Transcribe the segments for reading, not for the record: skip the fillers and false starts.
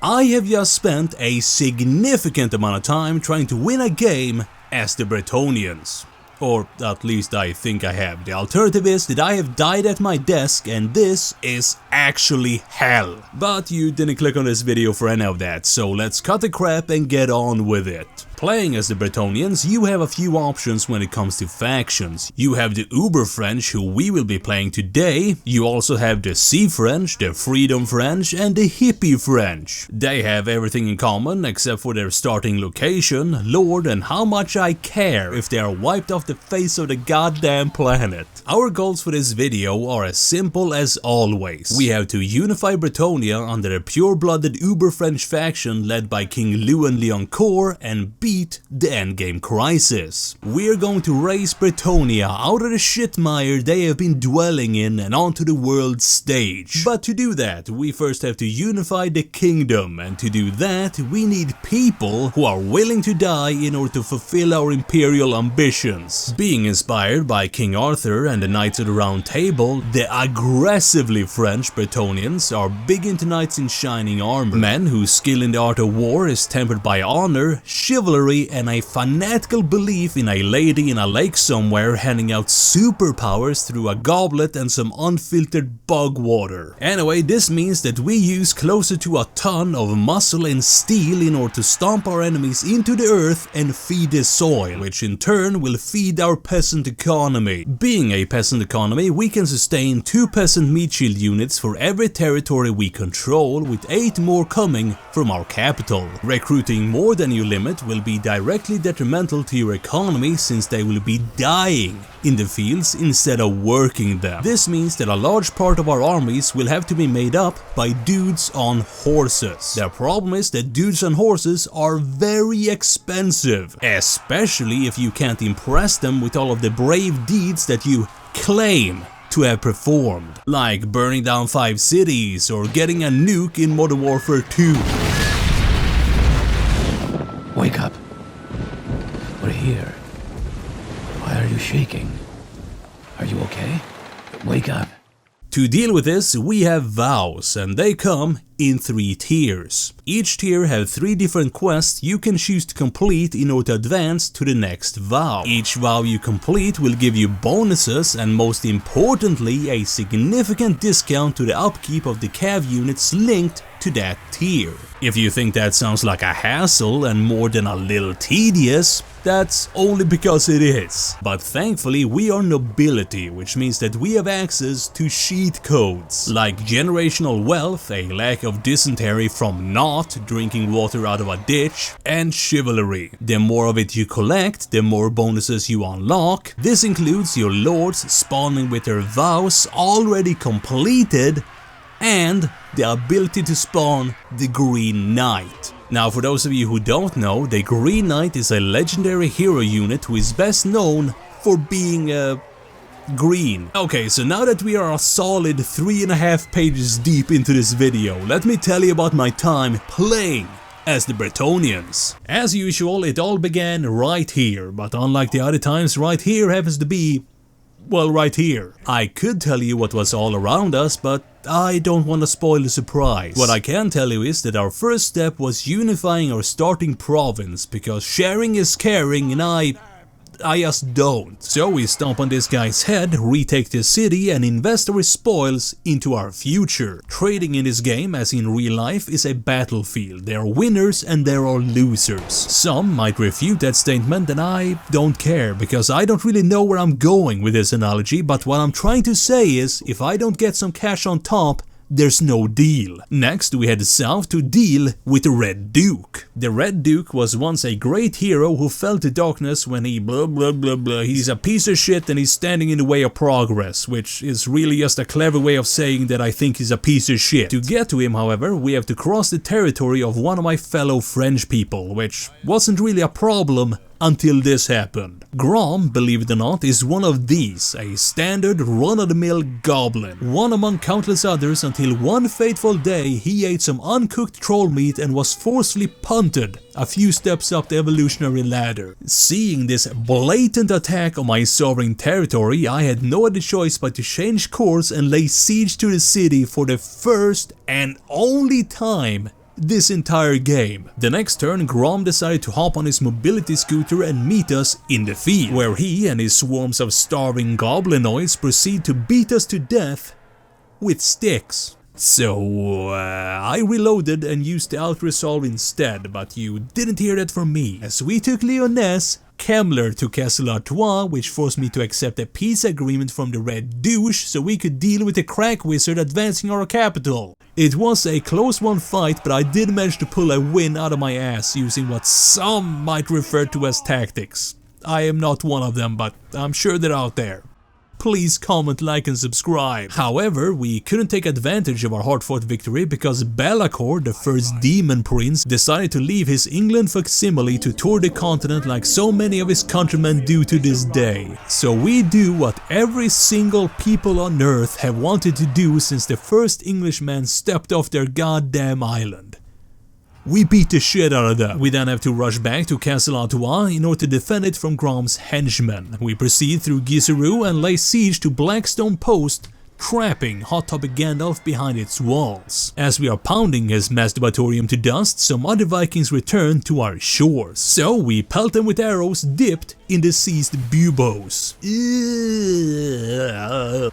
I have just spent a significant amount of time trying to win a game as the Bretonnians. Or at least I think I have. The alternative is that I have died at my desk and this is actually hell. But you didn't click on this video for any of that, so let's cut the crap and get on with it. Playing as the Bretonnians, you have a few options when it comes to factions. You have the Uber French, who we will be playing today. You also have the Sea French, the Freedom French and the Hippie French. They have everything in common except for their starting location, lord and how much I care if they are wiped off the face of the goddamn planet. Our goals for this video are as simple as always. We have to unify Bretonnia under a pure-blooded Uber French faction led by King Louis Leoncoeur and beat the endgame crisis. We're going to raise Bretonnia out of the shitmire they have been dwelling in and onto the world stage. But to do that, we first have to unify the kingdom, and to do that, we need people who are willing to die in order to fulfill our imperial ambitions. Being inspired by King Arthur and the Knights of the Round Table, the aggressively French Bretonnians are big into knights in shining armor, men whose skill in the art of war is tempered by honor, chivalry and a fanatical belief in a lady in a lake somewhere handing out superpowers through a goblet and some unfiltered bug water. Anyway, this means that we use closer to a ton of muscle and steel in order to stomp our enemies into the earth and feed the soil, which in turn will feed our peasant economy. Being a peasant economy, we can sustain 2 peasant meat shield units for every territory we control, with 8 more coming from our capital. Recruiting more than your limit will be directly detrimental to your economy, since they will be dying in the fields instead of working them. This means that a large part of our armies will have to be made up by dudes on horses. The problem is that dudes on horses are very expensive, especially if you can't impress them with all of the brave deeds that you claim to have performed, like burning down 5 cities or getting a nuke in Modern Warfare 2. Wake up. We're here. Why are you shaking? Are you okay? Wake up. To deal with this, we have vows, and they come in 3 tiers. Each tier have 3 different quests you can choose to complete in order to advance to the next vow. Each vow you complete will give you bonuses and, most importantly, a significant discount to the upkeep of the cav units linked to that tier. If you think that sounds like a hassle and more than a little tedious, that's only because it is. But thankfully we are nobility, which means that we have access to cheat codes, like generational wealth, a lack of dysentery from not drinking water out of a ditch, and chivalry. The more of it you collect, the more bonuses you unlock. This includes your lords spawning with their vows already completed, and the ability to spawn the Green Knight. Now, for those of you who don't know, the Green Knight is a legendary hero unit who is best known for being green. Okay, so now that we are a solid 3.5 pages deep into this video, let me tell you about my time playing as the Bretonnians. As usual, it all began right here, but unlike the other times, right here happens to be, well, right here. I could tell you what was all around us, but I don't want to spoil the surprise. What I can tell you is that our first step was unifying our starting province, because sharing is caring and I just don't. So we stomp on this guy's head, retake the city and invest our spoils into our future. Trading in this game, as in real life, is a battlefield. There are winners and there are losers. Some might refute that statement and I don't care, because I don't really know where I'm going with this analogy, but what I'm trying to say is, if I don't get some cash on top, there's no deal. Next, we head south to deal with the Red Duke. The Red Duke was once a great hero who fell to darkness when he blah blah blah blah. He's a piece of shit and he's standing in the way of progress, which is really just a clever way of saying that I think he's a piece of shit. To get to him, however, we have to cross the territory of one of my fellow French people, which wasn't really a problem until this happened. Grom, believe it or not, is one of these, a standard run-of-the-mill goblin. One among countless others until one fateful day he ate some uncooked troll meat and was forcefully punted a few steps up the evolutionary ladder. Seeing this blatant attack on my sovereign territory, I had no other choice but to change course and lay siege to the city for the first and only time this entire game. The next turn, Grom decided to hop on his mobility scooter and meet us in the field, where he and his swarms of starving goblinoids proceed to beat us to death with sticks. So, I reloaded and used the Out-Resolve instead, but you didn't hear that from me, as we took Lyonesse, Kemmler to Castle Artois, which forced me to accept a peace agreement from the Red Douche so we could deal with the crack wizard advancing our capital. It was a close one fight, but I did manage to pull a win out of my ass using what some might refer to as tactics. I am not one of them, but I'm sure they're out there. Please comment, like and subscribe. However, we couldn't take advantage of our hard-fought victory because Belacor, the first demon prince, decided to leave his England facsimile to tour the continent like so many of his countrymen do to this day. So we do what every single people on earth have wanted to do since the first Englishmen stepped off their goddamn island. We beat the shit out of them. We then have to rush back to Castle Artois in order to defend it from Grom's henchmen. We proceed through Giseru and lay siege to Blackstone Post, trapping Hot Topic Gandalf behind its walls. As we are pounding his masturbatorium to dust, some other Vikings return to our shores. So we pelt them with arrows dipped in deceased buboes.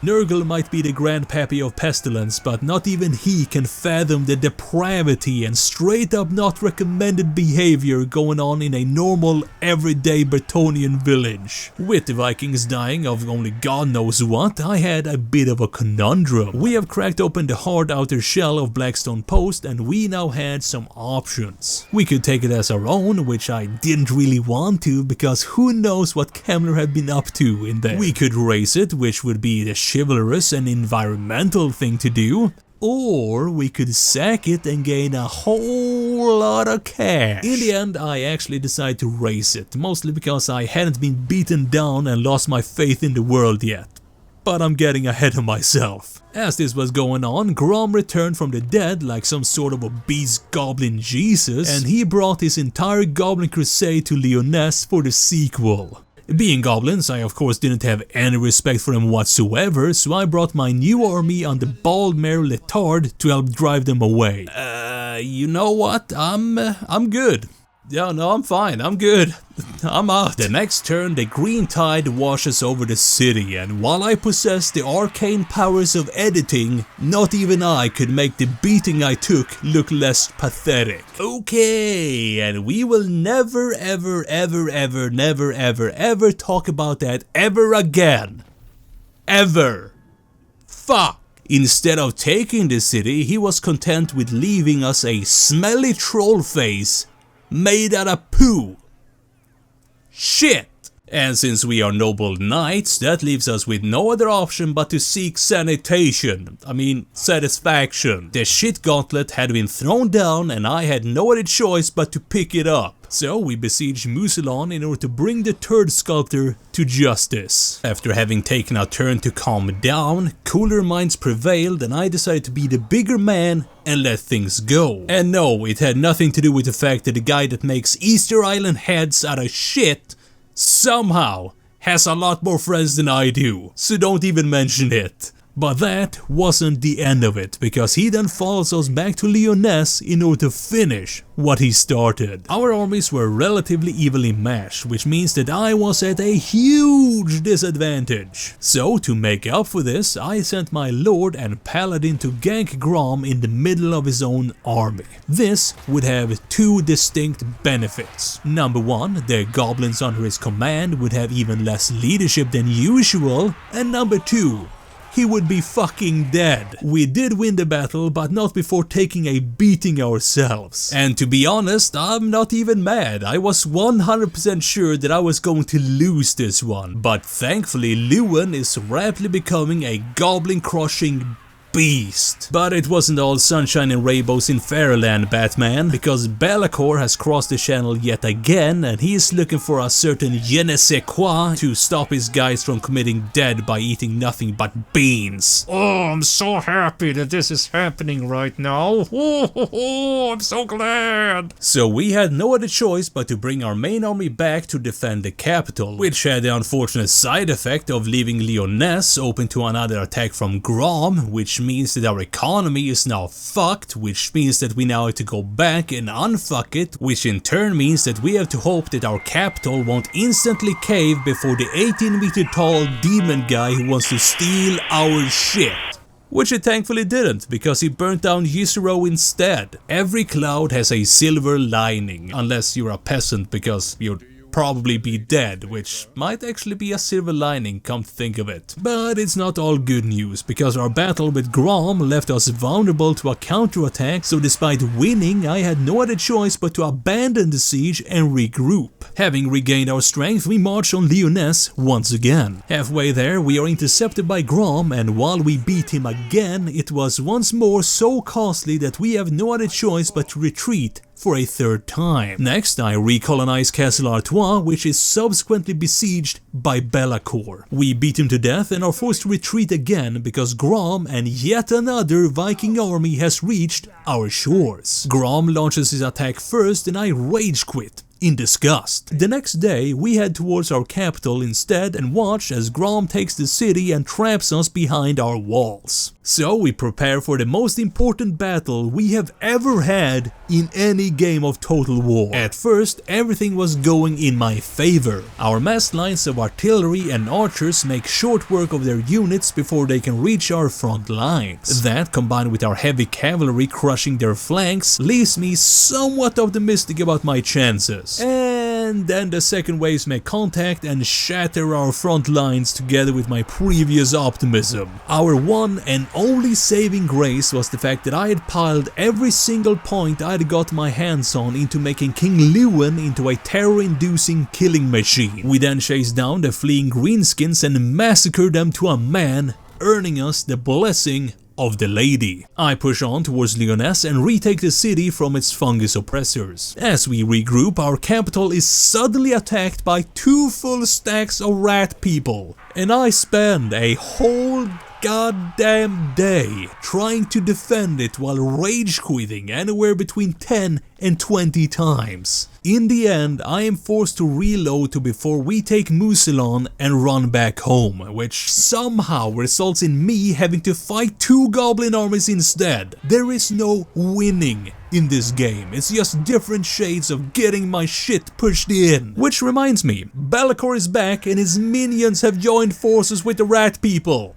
Nurgle might be the grandpappy of pestilence, but not even he can fathom the depravity and straight up not recommended behavior going on in a normal, everyday Bretonnian village. With the Vikings dying of only God knows what, I had a bit of a conundrum. We have cracked open the hard outer shell of Blackstone Post and we now had some options. We could take it as our own, which I didn't really want to because who knows what Kemmler had been up to in there. We could raise it, which would be the chivalrous and environmental thing to do. Or we could sack it and gain a whole lot of cash. In the end, I actually decided to raise it, mostly because I hadn't been beaten down and lost my faith in the world yet. But I'm getting ahead of myself. As this was going on, Grom returned from the dead like some sort of obese goblin Jesus, and he brought his entire goblin crusade to Lyonesse for the sequel. Being goblins, I of course didn't have any respect for them whatsoever, so I brought my new army on the bald mare Letard to help drive them away. You know what? I'm good. Yeah, no, I'm fine. I'm good. I'm out. The next turn, the green tide washes over the city, and while I possess the arcane powers of editing, not even I could make the beating I took look less pathetic. Okay, and we will never ever talk about that ever again. Ever. Fuck. Instead of taking the city, he was content with leaving us a smelly troll face made out of poo. Shit! And since we are noble knights, that leaves us with no other option but to seek satisfaction. The shit gauntlet had been thrown down and I had no other choice but to pick it up. So we besieged Musilon in order to bring the turd sculptor to justice. After having taken a turn to calm down, cooler minds prevailed and I decided to be the bigger man and let things go. And no, it had nothing to do with the fact that the guy that makes Easter Island heads out of shit somehow has a lot more friends than I do, so don't even mention it. But that wasn't the end of it, because he then follows us back to Lyonesse in order to finish what he started. Our armies were relatively evenly matched, which means that I was at a huge disadvantage. So to make up for this, I sent my lord and paladin to gank Grom in the middle of his own army. This would have two distinct benefits. Number one, the goblins under his command would have even less leadership than usual, and number two, he would be fucking dead. We did win the battle, but not before taking a beating ourselves. And to be honest, I'm not even mad. I was 100% sure that I was going to lose this one. But thankfully, Lewin is rapidly becoming a goblin-crushing beast. But it wasn't all sunshine and rainbows in Fairyland, Batman, because Belacor has crossed the channel yet again and he is looking for a certain je ne sais quoi to stop his guys from committing dead by eating nothing but beans. Oh, I'm so happy that this is happening right now. Oh, I'm so glad. So we had no other choice but to bring our main army back to defend the capital, which had the unfortunate side effect of leaving Lyonesse open to another attack from Grom, which means that our economy is now fucked, which means that we now have to go back and unfuck it, which in turn means that we have to hope that our capital won't instantly cave before the 18-meter tall demon guy who wants to steal our shit. Which it thankfully didn't, because he burnt down Yisro instead. Every cloud has a silver lining, unless you're a peasant, because you'd probably be dead, which might actually be a silver lining, come to think of it. But it's not all good news, because our battle with Grom left us vulnerable to a counterattack, so despite winning, I had no other choice but to abandon the siege and regroup. Having regained our strength, we march on Lyonesse once again. Halfway there, we are intercepted by Grom, and while we beat him again, it was once more so costly that we have no other choice but to retreat for a third time. Next, I recolonize Castle Artois, which is subsequently besieged by Bellacour. We beat him to death and are forced to retreat again because Grom and yet another Viking army has reached our shores. Grom launches his attack first and I rage quit in disgust. The next day, we head towards our capital instead and watch as Grom takes the city and traps us behind our walls. So we prepare for the most important battle we have ever had in any game of Total War. At first, everything was going in my favor. Our massed lines of artillery and archers make short work of their units before they can reach our front lines. That, combined with our heavy cavalry crushing their flanks, leaves me somewhat optimistic about my chances. And then the second waves make contact and shatter our front lines together with my previous optimism. Our one and only saving grace was the fact that I had piled every single point I'd got my hands on into making King Lewin into a terror-inducing killing machine. We then chased down the fleeing greenskins and massacred them to a man, earning us the blessing of the lady. I push on towards Lyonesse and retake the city from its fungus oppressors. As we regroup, our capital is suddenly attacked by 2 full stacks of rat people, and I spend a whole goddamn day trying to defend it while rage quitting anywhere between 10 and 20 times. In the end, I am forced to reload to before we take Mousillon and run back home, which somehow results in me having to fight 2 goblin armies instead. There is no winning in this game, it's just different shades of getting my shit pushed in. Which reminds me, Bellacour is back and his minions have joined forces with the rat people.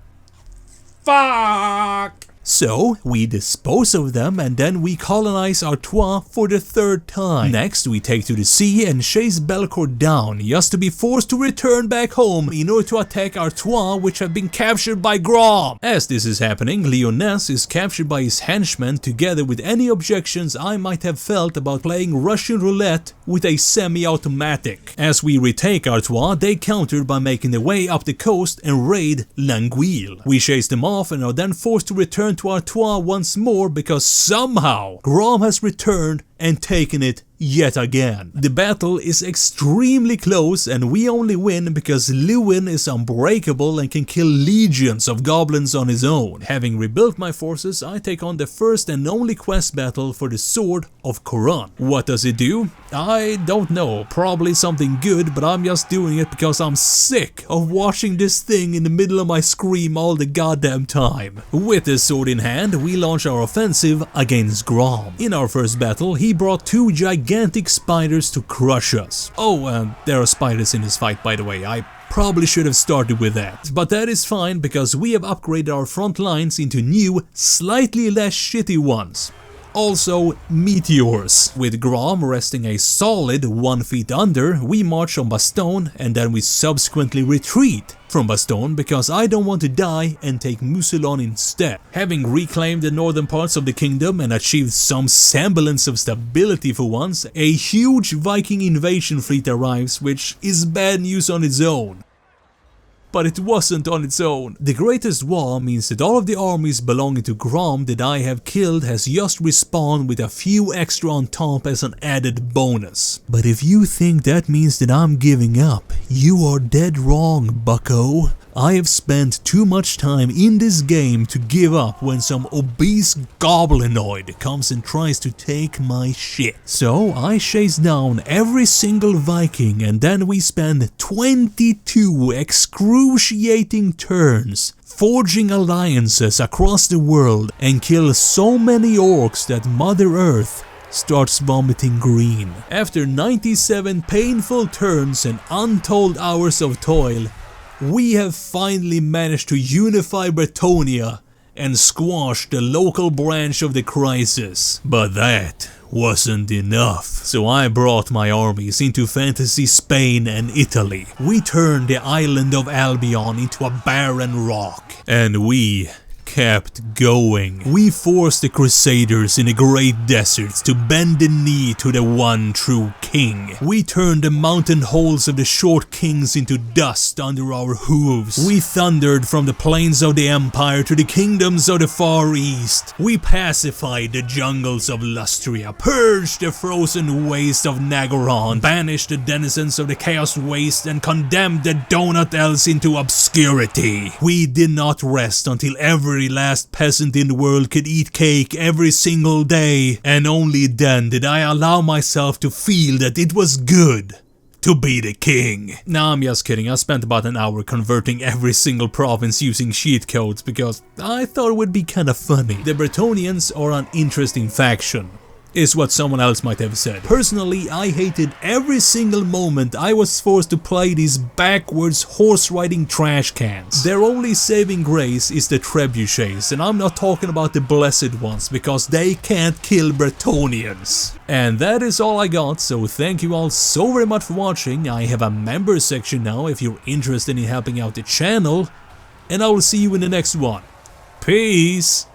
Fuck! So, we dispose of them and then we colonize Artois for the 3rd time. Next, we take to the sea and chase Bellacour down, just to be forced to return back home in order to attack Artois, which have been captured by Grom. As this is happening, Lyonesse is captured by his henchmen together with any objections I might have felt about playing Russian roulette with a semi-automatic. As we retake Artois, they countered by making their way up the coast and raid Languille. We chase them off and are then forced to return to Artois once more because somehow Grom has returned and taken it yet again. The battle is extremely close and we only win because Lewin is unbreakable and can kill legions of goblins on his own. Having rebuilt my forces, I take on the first and only quest battle for the Sword of Coron. What does it do? I don't know, probably something good, but I'm just doing it because I'm sick of watching this thing in the middle of my scream all the goddamn time. With the sword in hand, we launch our offensive against Grom. In our first battle, he brought 2 gigantic spiders to crush us. Oh, there are spiders in this fight, by the way. I probably should have started with that. But that is fine because we have upgraded our front lines into new, slightly less shitty ones. Also, meteors. With Grom resting a solid 1 feet under, we march on Bastogne and then we subsequently retreat from Bastogne because I don't want to die and take Mousillon instead. Having reclaimed the northern parts of the kingdom and achieved some semblance of stability for once, a huge Viking invasion fleet arrives, which is bad news on its own. But it wasn't on its own. The Greatest War means that all of the armies belonging to Grom that I have killed has just respawned with a few extra on top as an added bonus. But if you think that means that I'm giving up, you are dead wrong, bucko. I have spent too much time in this game to give up when some obese goblinoid comes and tries to take my shit. So I chase down every single Viking, and then we spend 22 excruciating turns forging alliances across the world and kill so many orcs that Mother Earth starts vomiting green. After 97 painful turns and untold hours of toil, we have finally managed to unify Bretonnia and squash the local branch of the crisis. But that wasn't enough. So I brought my armies into fantasy Spain and Italy. We turned the island of Albion into a barren rock. And we kept going. We forced the Crusaders in the Great Deserts to bend the knee to the one true king. We turned the mountain halls of the short kings into dust under our hooves. We thundered from the plains of the Empire to the kingdoms of the Far East. We pacified the jungles of Lustria, purged the frozen waste of Nagaron, banished the denizens of the Chaos Waste, and condemned the Donut Elves into obscurity. We did not rest until every last peasant in the world could eat cake every single day, and only then did I allow myself to feel that it was good to be the king. Nah, I'm just kidding. I spent about an hour converting every single province using cheat codes because I thought it would be kinda funny. The Bretonnians are an interesting faction, is what someone else might have said. Personally, I hated every single moment I was forced to play these backwards horse-riding trash cans. Their only saving grace is the trebuchets, and I'm not talking about the blessed ones because they can't kill Bretonnians. And that is all I got, so thank you all so very much for watching. I have a member section now if you're interested in helping out the channel, and I will see you in the next one. Peace!